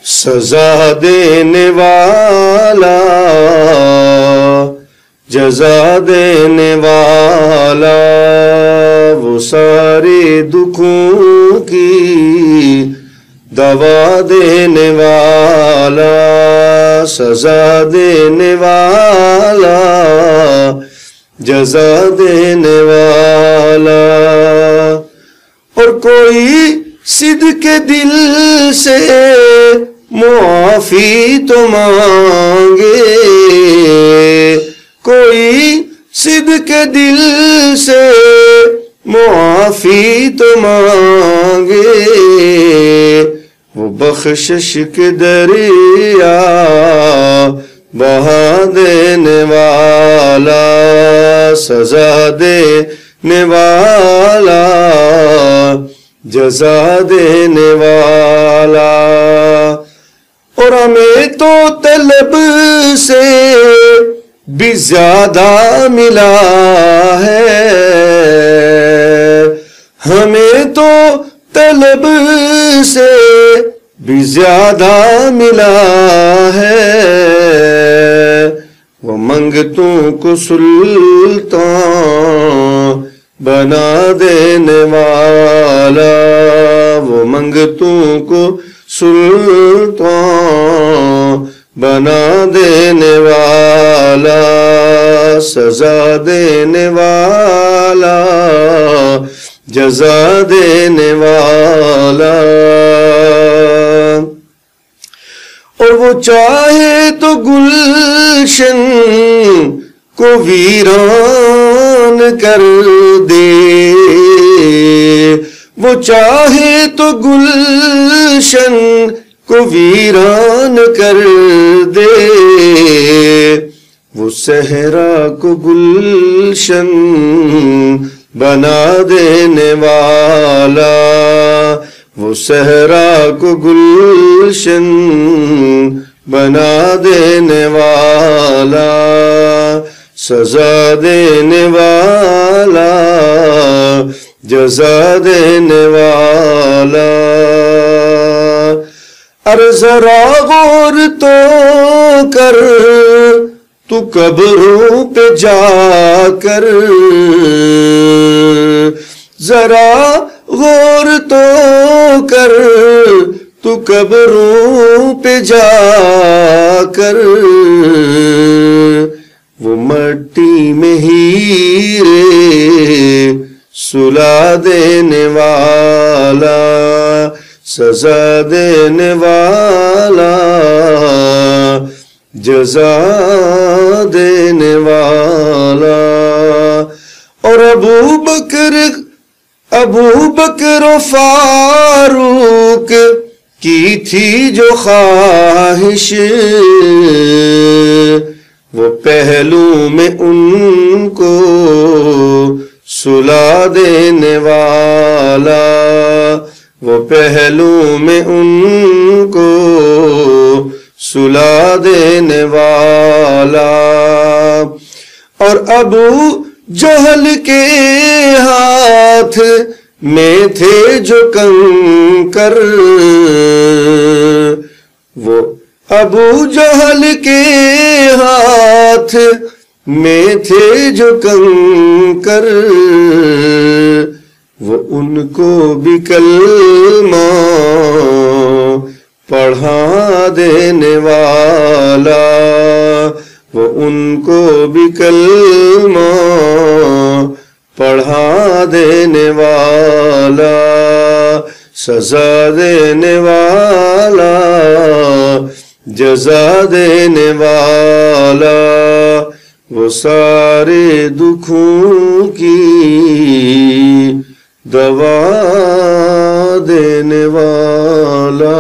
سزا دینے والا جزا دینے والا وہ سارے دکھوں کی دوا دینے والا سزا دینے والا جزا دینے والا اور کوئی صدق دل سے معافی تو مانگے کوئی صدق دل سے معافی تو مانگے وہ بخشش کے دریا بہا دینے والا سزا دینے والا جزا دینے والا اور ہمیں تو طلب سے بھی زیادہ ملا ہے ہمیں تو طلب سے بھی زیادہ ملا ہے وہ منگتوں کو سلطان بنا دینے والا وہ منگتوں کو سلطان بنا دینے والا سزا دینے والا جزا دینے والا اور وہ چاہے تو گلشن کو ویران کر دے وہ چاہے تو گلشن کو ویران کر دے وہ صحرا کو گلشن بنا دینے والا وہ صحرا کو گلشن بنا دینے والا سزا دینے والا جزا دینے والا ارے ذرا غور تو کر تو قبروں پہ جا کر ذرا غور تو کر تو قبروں پہ جا کر وہ مٹی میں ہیرے سلا دینے والا سزا دینے والا جزا دینے والا اور ابو بکر و فاروق کی تھی جو خواہش وہ پہلو میں ان کو سلا دینے والا وہ پہلو میں ان کو سلا دینے والا اور ابو جہل کے ہاتھ میں تھے جو کنکر وہ ابو جہل کے ہاتھ میں تھے جو کنکر وہ ان کو بھی کلمہ پڑھا دینے والا وہ ان کو بھی کلمہ پڑھا دینے والا سزا دینے والا جزا دینے والا وہ سارے دکھوں کی دوا دینے والا